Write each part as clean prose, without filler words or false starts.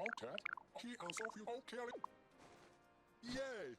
Okay. He also you okay. Yay!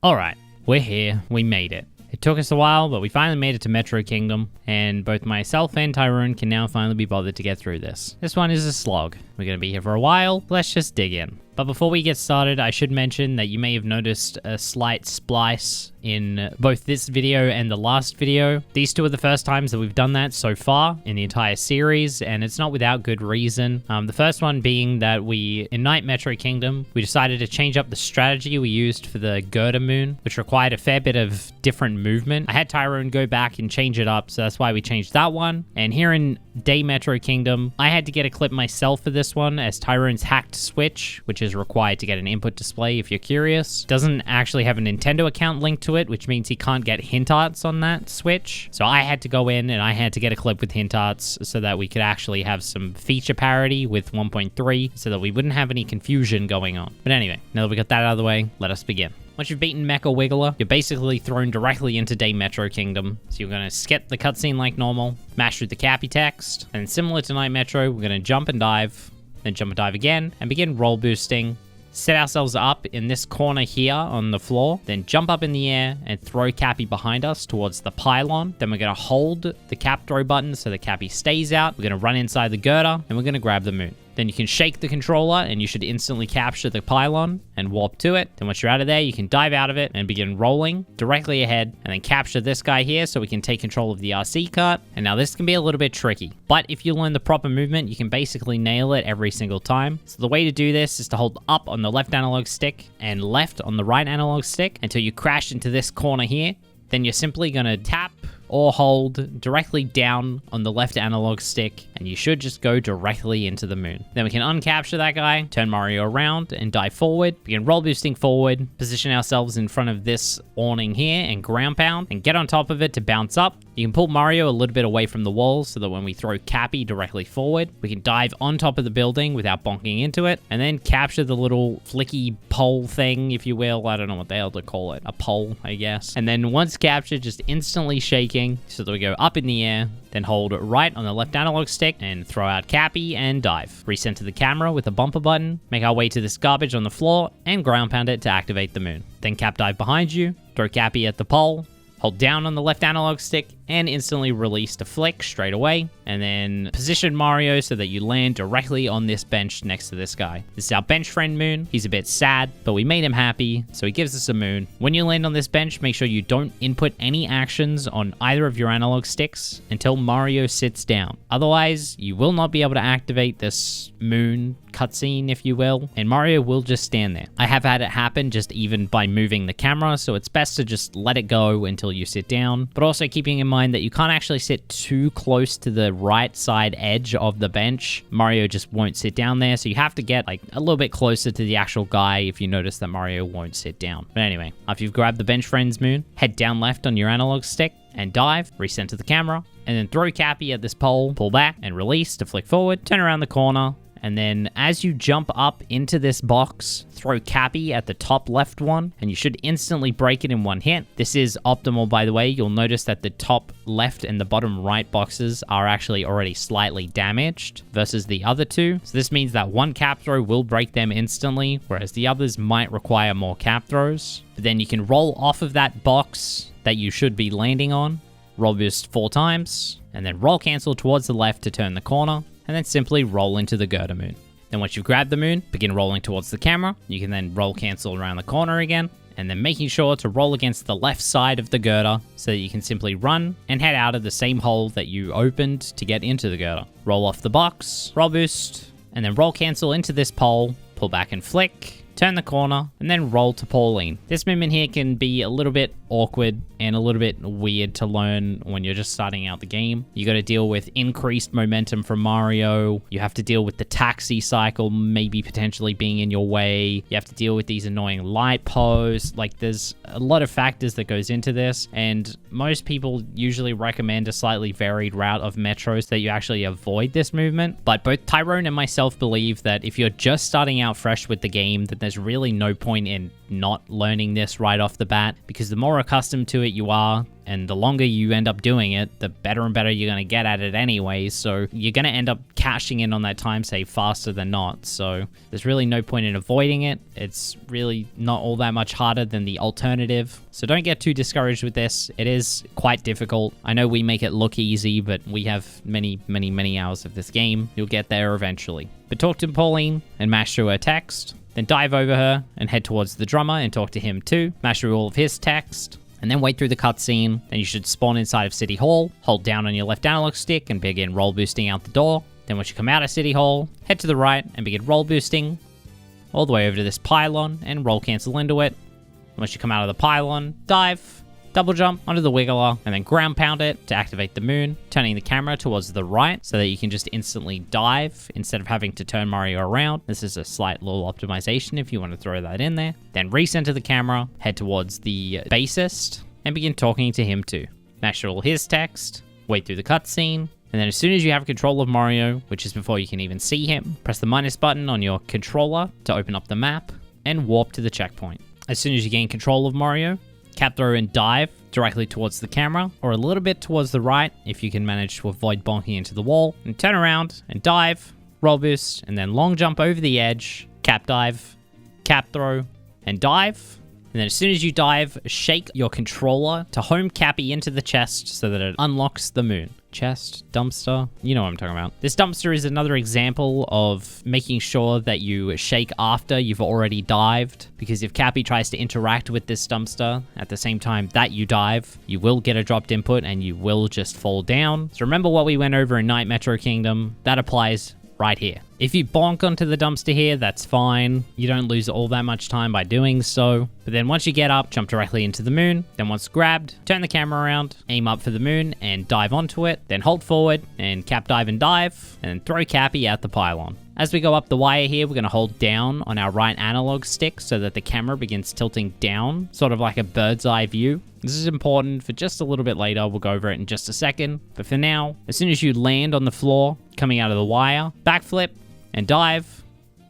Alright, we're here. We made it. It took us a while, but we finally made it to Metro Kingdom, and both myself and Tyron can now finally be bothered to get through this. This one is a slog. We're going to be here for a while. Let's just dig in. But before we get started, I should mention that you may have noticed a slight splice in both this video and the last video. These two are the first times that we've done that so far in the entire series, and it's not without good reason. The first one being that in Night Metro Kingdom, we decided to change up the strategy we used for the Girder Moon, which required a fair bit of different movement. I had Tyron go back and change it up, so that's why we changed that one. And here in Day Metro Kingdom, I had to get a clip myself for this one, as Tyron's hacked switch, which is required to get an input display if you're curious, doesn't actually have a Nintendo account linked to it, which means he can't get hint arts on that switch. So I had to go in and I had to get a clip with hint arts so that we could actually have some feature parity with 1.3 so that we wouldn't have any confusion going on. But anyway, now that we got that out of the way, let us begin. Once you've beaten Mecha Wiggler, you're basically thrown directly into Day Metro Kingdom. So you're going to skip the cutscene like normal, mash through the Cappy text, and similar to Night Metro, we're going to jump and dive, then jump and dive again, and begin roll boosting. Set ourselves up in this corner here on the floor, then jump up in the air and throw Cappy behind us towards the pylon. Then we're going to hold the cap throw button so the Cappy stays out. We're going to run inside the girder, and we're going to grab the moon. Then you can shake the controller and you should instantly capture the pylon and warp to it. Then once you're out of there, you can dive out of it and begin rolling directly ahead and then capture this guy here so we can take control of the RC cart. And now this can be a little bit tricky, but if you learn the proper movement, you can basically nail it every single time. So the way to do this is to hold up on the left analog stick and left on the right analog stick until you crash into this corner here. Then you're simply going to tap or hold directly down on the left analog stick, and you should just go directly into the moon. Then we can uncapture that guy, turn Mario around, and dive forward. We can roll boosting forward, position ourselves in front of this awning here, and ground pound, and get on top of it to bounce up. You can pull Mario a little bit away from the wall so that when we throw Cappy directly forward, we can dive on top of the building without bonking into it, and then capture the little flicky pole thing, if you will. I don't know what the hell to call it. A pole, I guess. And then once captured, just instantly shaking so that we go up in the air, then hold right on the left analog stick and throw out Cappy and dive. Recenter the camera with the bumper button, make our way to this garbage on the floor, and ground pound it to activate the moon. Then cap dive behind you, throw Cappy at the pole, hold down on the left analog stick, and instantly release the flick straight away. And then position Mario so that you land directly on this bench next to this guy. This is our bench friend moon. He's a bit sad, but we made him happy, so he gives us a moon. When you land on this bench, make sure you don't input any actions on either of your analog sticks until Mario sits down. Otherwise, you will not be able to activate this moon cutscene, if you will, and Mario will just stand there. I have had it happen just even by moving the camera, so it's best to just let it go until you sit down, but also keeping in mind that you can't actually sit too close to the right side edge of the bench. Mario just won't sit down there, so you have to get like a little bit closer to the actual guy if you notice that Mario won't sit down. But anyway, after you've grabbed the bench friend's moon, head down left on your analog stick and dive, recenter the camera, and then throw Cappy at this pole, pull back and release to flick forward, turn around the corner, and then as you jump up into this box, throw Cappy at the top left one, and you should instantly break it in one hit. This is optimal, by the way. You'll notice that the top left and the bottom right boxes are actually already slightly damaged versus the other two. So this means that one cap throw will break them instantly, whereas the others might require more cap throws. But then you can roll off of that box that you should be landing on, roll boost 4 times, and then roll cancel towards the left to turn the corner, and then simply roll into the girder moon. Then once you've grabbed the moon, begin rolling towards the camera. You can then roll cancel around the corner again, and then making sure to roll against the left side of the girder so that you can simply run and head out of the same hole that you opened to get into the girder. Roll off the box, roll boost, and then roll cancel into this pole, pull back and flick, turn the corner, and then roll to Pauline. This movement here can be a little bit awkward and a little bit weird to learn when you're just starting out the game. You got to deal with increased momentum from Mario. You have to deal with the taxi cycle maybe potentially being in your way. You have to deal with these annoying light posts. Like, there's a lot of factors that goes into this, and most people usually recommend a slightly varied route of Metro so that you actually avoid this movement. But both Tyron and myself believe that if you're just starting out fresh with the game, then there's really no point in not learning this right off the bat, because the more accustomed to it you are, and the longer you end up doing it, the better and better you're going to get at it anyway. So you're going to end up cashing in on that time save faster than not. So there's really no point in avoiding it. It's really not all that much harder than the alternative. So don't get too discouraged with this. It is quite difficult. I know we make it look easy, but we have many hours of this game. You'll get there eventually. But talk to Pauline and mash through her text. Then dive over her and head towards the drummer and talk to him too. Mash through all of his text, and then wait through the cutscene. Then you should spawn inside of City Hall, hold down on your left analog stick and begin roll boosting out the door. Then once you come out of City Hall, head to the right and begin roll boosting all the way over to this pylon and roll cancel into it. Once you come out of the pylon, dive, double jump onto the wiggler, and then ground pound it to activate the moon, turning the camera towards the right so that you can just instantly dive instead of having to turn Mario around. This is a slight little optimization if you want to throw that in there. Then recenter the camera, head towards the bassist, and begin talking to him too. Mash through all his text, wait through the cutscene, and then as soon as you have control of Mario, which is before you can even see him, press the minus button on your controller to open up the map, and warp to the checkpoint. As soon as you gain control of Mario, cap throw and dive directly towards the camera, or a little bit towards the right if you can manage to avoid bonking into the wall, and turn around and dive, roll boost, and then long jump over the edge, cap dive, cap throw, and dive. And then as soon as you dive, shake your controller to home Cappy into the chest so that it unlocks the moon. Chest, dumpster, you know what I'm talking about. This dumpster is another example of making sure that you shake after you've already dived, because if Cappy tries to interact with this dumpster at the same time that you dive, you will get a dropped input and you will just fall down. So remember what we went over in Night Metro Kingdom. That applies right here. If you bonk onto the dumpster here, that's fine. You don't lose all that much time by doing so. But then once you get up, jump directly into the moon. Then once grabbed, turn the camera around, aim up for the moon and dive onto it. Then hold forward and cap dive and dive, and throw Cappy out the pylon. As we go up the wire here, we're going to hold down on our right analog stick so that the camera begins tilting down, sort of like a bird's eye view. This is important for just a little bit later. We'll go over it in just a second. But for now, as soon as you land on the floor, coming out of the wire, backflip and dive.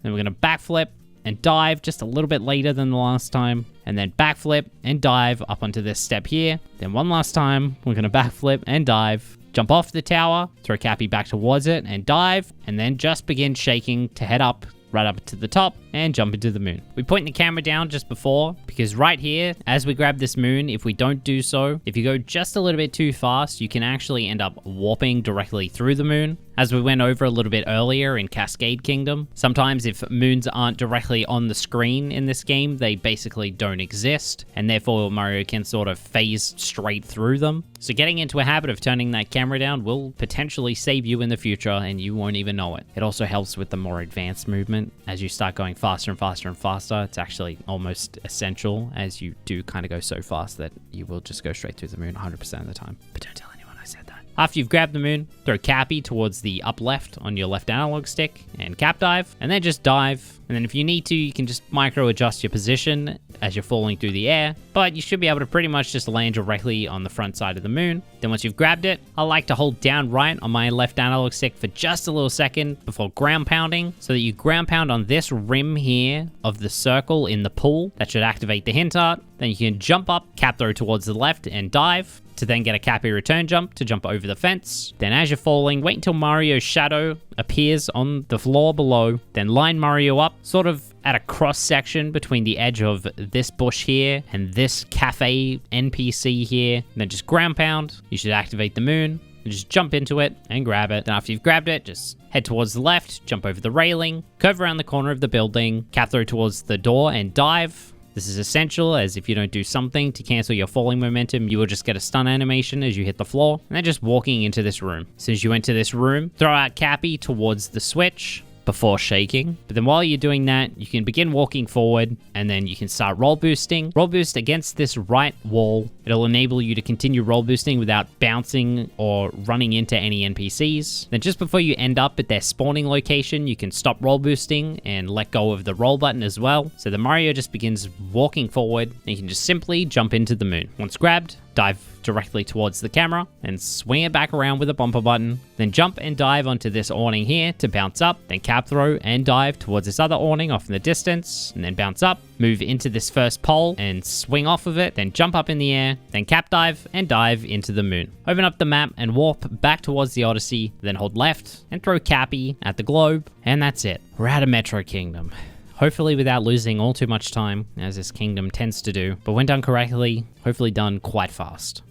Then we're going to backflip and dive just a little bit later than the last time. And then backflip and dive up onto this step here. Then one last time, we're going to backflip and dive. Jump off the tower, throw Cappy back towards it and dive, and then just begin shaking to head up, right up to the top, and jump into the moon. We point the camera down just before, because right here, as we grab this moon, if we don't do so, if you go just a little bit too fast, you can actually end up warping directly through the moon. As we went over a little bit earlier in Cascade Kingdom, sometimes if moons aren't directly on the screen in this game, they basically don't exist, and therefore Mario can sort of phase straight through them. So getting into a habit of turning that camera down will potentially save you in the future, and you won't even know it. It also helps with the more advanced movement. As you start going faster and faster and faster, it's actually almost essential, as you do kind of go so fast that you will just go straight through the moon 100% of the time. But don't tell anyone I said that. After you've grabbed the moon, throw Cappy towards the up left on your left analog stick and cap dive, and then just dive. And then if you need to, you can just micro adjust your position as you're falling through the air, but you should be able to pretty much just land directly on the front side of the moon. Then once you've grabbed it, I like to hold down right on my left analog stick for just a little second before ground pounding, so that you ground pound on this rim here of the circle in the pool. That should activate the hint art. Then you can jump up, cap throw towards the left and dive, to then get a Cappy return jump to jump over the fence. Then as you're falling, wait until Mario's shadow appears on the floor below, then line Mario up, sort of at a cross section between the edge of this bush here and this cafe NPC here. And then just ground pound. You should activate the moon and just jump into it and grab it. Then after you've grabbed it, just head towards the left, jump over the railing, curve around the corner of the building, cap throw towards the door and dive. This is essential, as if you don't do something to cancel your falling momentum, you will just get a stun animation as you hit the floor. And then just walking into this room. As soon as you enter this room, throw out Cappy towards the switch before shaking. But then while you're doing that, you can begin walking forward, and then you can start roll boosting. Roll boost against this right wall. It'll enable you to continue roll boosting without bouncing or running into any NPCs. Then just before you end up at their spawning location, you can stop roll boosting and let go of the roll button as well. So the Mario just begins walking forward, and you can just simply jump into the moon. Once grabbed, dive directly towards the camera and swing it back around with a bumper button. Then jump and dive onto this awning here to bounce up, then cap throw and dive towards this other awning off in the distance, and then bounce up, move into this first pole and swing off of it, then jump up in the air, then cap dive and dive into the moon. Open up the map and warp back towards the Odyssey, then hold left and throw Cappy at the globe, and that's it. We're out of Metro Kingdom. Hopefully without losing all too much time, as this kingdom tends to do, but when done correctly, hopefully done quite fast.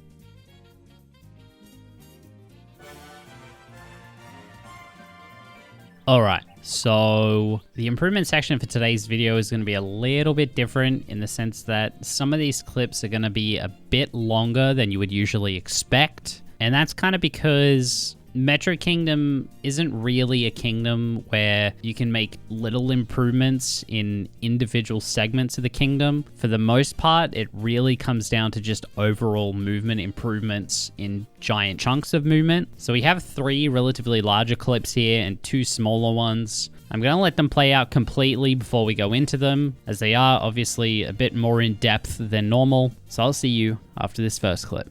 Alright, so the improvement section for today's video is going to be a little bit different in the sense that some of these clips are going to be a bit longer than you would usually expect, and that's kind of because Metro Kingdom isn't really a kingdom where you can make little improvements in individual segments of the kingdom. For the most part, it really comes down to just overall movement improvements in giant chunks of movement. So we have 3 relatively larger clips here and 2 smaller ones. I'm going to let them play out completely before we go into them, as they are obviously a bit more in depth than normal. So I'll see you after this first clip.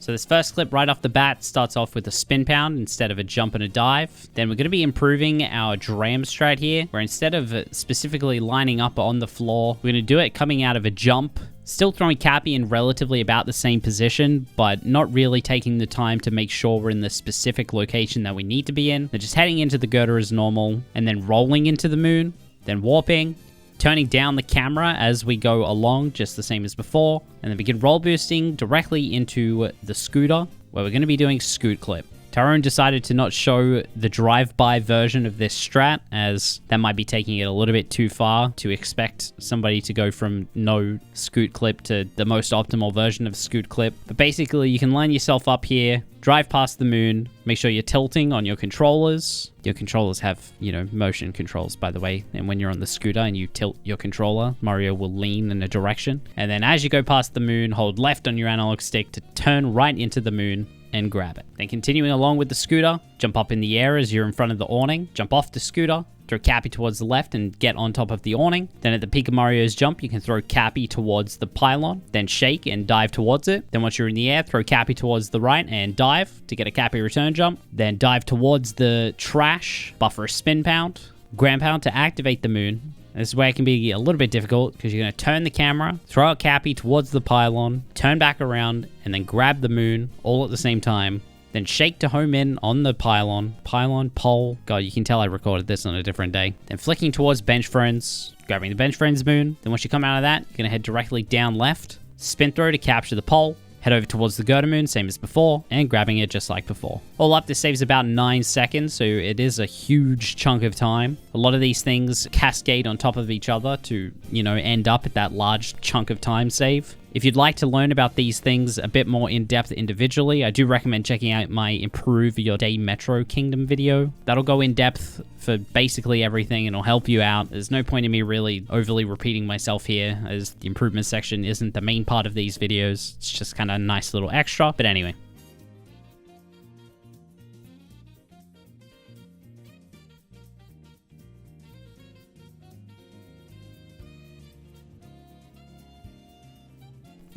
So this first clip right off the bat starts off with a spin pound instead of a jump and a dive. Then we're going to be improving our dram strat here, where instead of specifically lining up on the floor, we're going to do it coming out of a jump. Still throwing Cappy in relatively about the same position, but not really taking the time to make sure we're in the specific location that we need to be in. They're just heading into the girder as normal, and then rolling into the moon, then warping, turning down the camera as we go along, just the same as before, and then begin roll boosting directly into the scooter, where we're going to be doing scoot clip. Tyron decided to not show the drive-by version of this strat, as that might be taking it a little bit too far to expect somebody to go from no scoot clip to the most optimal version of scoot clip. But basically, you can line yourself up here, drive past the moon, make sure you're tilting on your controllers. Your controllers have, motion controls, by the way. And when you're on the scooter and you tilt your controller, Mario will lean in a direction. And then as you go past the moon, hold left on your analog stick to turn right into the moon and grab it. Then continuing along with the scooter, jump up in the air as you're in front of the awning, jump off the scooter, throw Cappy towards the left and get on top of the awning. Then at the peak of Mario's jump, you can throw Cappy towards the pylon, then shake and dive towards it. Then once you're in the air, throw Cappy towards the right and dive to get a Cappy return jump. Then dive towards the trash, buffer a spin pound, ground pound to activate the moon. This is where it can be a little bit difficult because you're going to turn the camera, throw out Cappy towards the pylon, turn back around, and then grab the moon all at the same time. Then shake to home in on the pylon, pole. God, you can tell I recorded this on a different day. Then flicking towards bench friends, grabbing the bench friends moon. Then once you come out of that, you're going to head directly down left, spin throw to capture the pole. Head over towards the girder moon, same as before, and grabbing it just like before. All up, this saves about 9 seconds, so it is a huge chunk of time. A lot of these things cascade on top of each other to, end up at that large chunk of time save. If you'd like to learn about these things a bit more in depth individually, I do recommend checking out my Improve Your Day Metro Kingdom video. That'll go in depth for basically everything and it'll help you out. There's no point in me really overly repeating myself here, as the improvement section isn't the main part of these videos. It's just kind of a nice little extra. But anyway.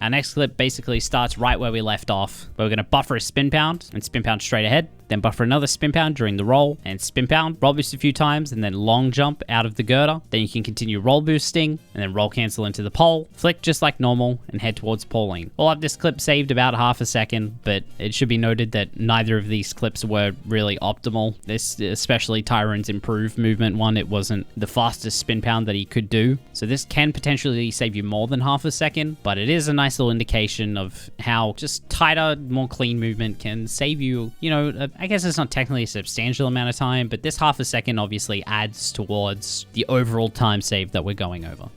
Our next clip basically starts right where we left off, where we're going to buffer a spin pound and spin pound straight ahead, then buffer another spin pound during the roll and spin pound, roll boost a few times, and then long jump out of the girder. Then you can continue roll boosting and then roll cancel into the pole, flick just like normal, and head towards poling. All up, this clip saved about half a second, but it should be noted that neither of these clips were really optimal. This, especially Tyron's improved movement one, it wasn't the fastest spin pound that he could do. So this can potentially save you more than half a second, but it is a nice little indication of how just tighter, more clean movement can save you, I guess it's not technically a substantial amount of time, but this half a second obviously adds towards the overall time save that we're going over.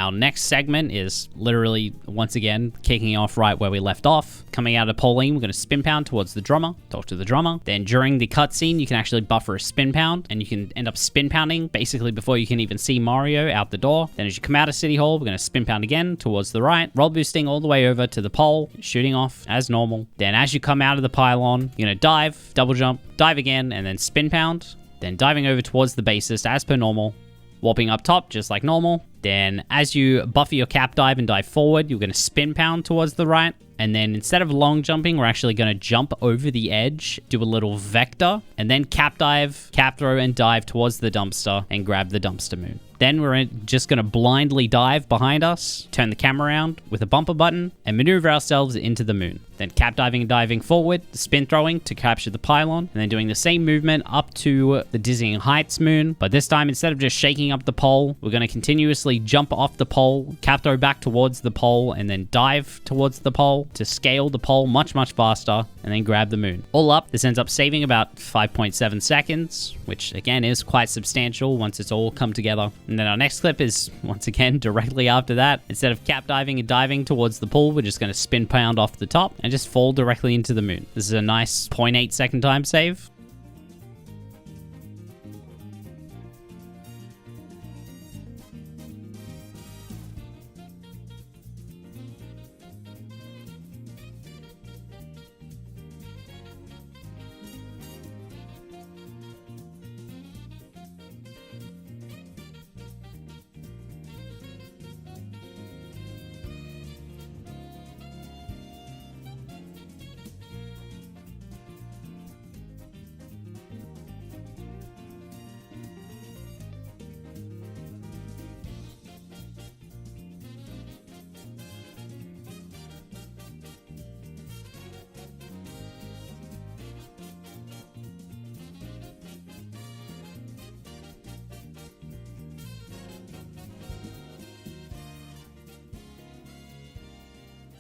Our next segment is literally, once again, kicking off right where we left off. Coming out of Pauline, we're going to spin pound towards the drummer, talk to the drummer. Then during the cutscene, you can actually buffer a spin pound, and you can end up spin pounding basically before you can even see Mario out the door. Then as you come out of City Hall, we're going to spin pound again towards the right, roll boosting all the way over to the pole, shooting off as normal. Then as you come out of the pylon, you're going to dive, double jump, dive again, and then spin pound. Then diving over towards the bassist as per normal, warping up top just like normal. Then as you buffer your cap dive and dive forward, you're going to spin pound towards the right. And then instead of long jumping, we're actually going to jump over the edge, do a little vector, and then cap dive, cap throw, and dive towards the dumpster and grab the dumpster moon. Then we're just going to blindly dive behind us, turn the camera around with a bumper button, and maneuver ourselves into the moon. Then cap diving and diving forward, spin throwing to capture the pylon, and then doing the same movement up to the Dizzying Heights moon. But this time, instead of just shaking up the pole, we're going to continuously jump off the pole, cap throw back towards the pole, and then dive towards the pole to scale the pole much, much faster, and then grab the moon. All up, this ends up saving about 5.7 seconds, which again is quite substantial once it's all come together. And then our next clip is, once again, directly after that. Instead of cap diving and diving towards the pool, we're just going to spin pound off the top and just fall directly into the moon. This is a nice 0.8 second time save.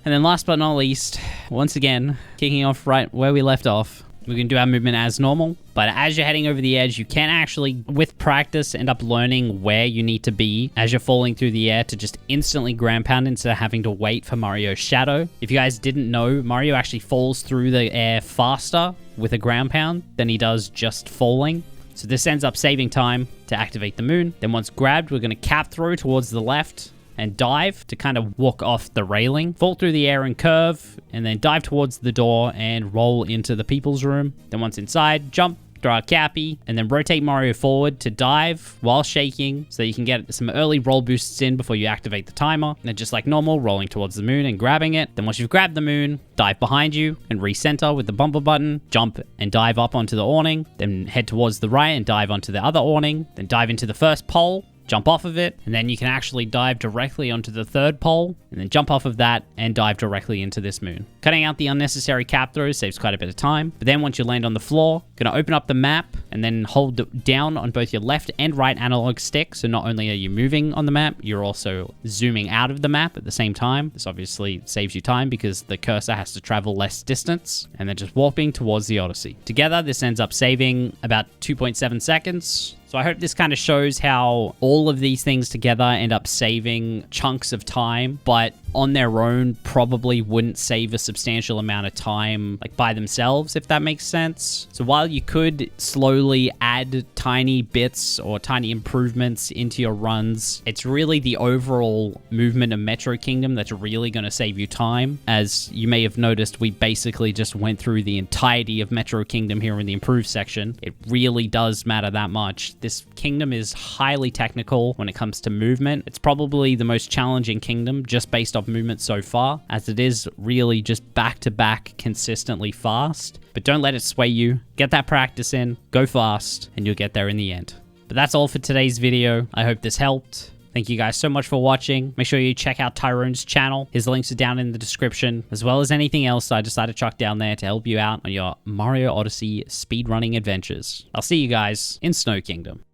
And then last but not least, once again, kicking off right where we left off, we can do our movement as normal. But as you're heading over the edge, you can actually, with practice, end up learning where you need to be as you're falling through the air to just instantly ground pound instead of having to wait for Mario's shadow. If you guys didn't know, Mario actually falls through the air faster with a ground pound than he does just falling. So this ends up saving time to activate the moon. Then once grabbed, we're going to cap throw towards the left and dive to kind of walk off the railing, fall through the air and curve, and then dive towards the door and roll into the people's room. Then once inside, jump, throw a cappy, and then rotate Mario forward to dive while shaking so that you can get some early roll boosts in before you activate the timer. And then just like normal, rolling towards the moon and grabbing it. Then once you've grabbed the moon, dive behind you and recenter with the bumper button, jump and dive up onto the awning, then head towards the right and dive onto the other awning, then dive into the first pole, jump off of it, and then you can actually dive directly onto the third pole, and then jump off of that and dive directly into this moon. Cutting out the unnecessary cap throws saves quite a bit of time, but then once you land on the floor, gonna open up the map and then hold down on both your left and right analog stick, so not only are you moving on the map, you're also zooming out of the map at the same time. This obviously saves you time because the cursor has to travel less distance, and then just warping towards the Odyssey. Together, this ends up saving about 2.7 seconds. So I hope this kind of shows how all of these things together end up saving chunks of time, but on their own probably wouldn't save a substantial amount of time like by themselves, if that makes sense. So while you could slowly add tiny bits or tiny improvements into your runs, it's really the overall movement of Metro Kingdom that's really going to save you time. As you may have noticed, we basically just went through the entirety of Metro Kingdom here in the improved section. It really does matter that much. This kingdom is highly technical when it comes to movement. It's probably the most challenging kingdom just based off movement so far, as it is really just back-to-back consistently fast. But don't let it sway you. Get that practice in, go fast, and you'll get there in the end. But that's all for today's video. I hope this helped. Thank you guys so much for watching. Make sure you check out Tyron's channel. His links are down in the description, as well as anything else I decided to chuck down there to help you out on your Mario Odyssey speedrunning adventures. I'll see you guys in Snow Kingdom.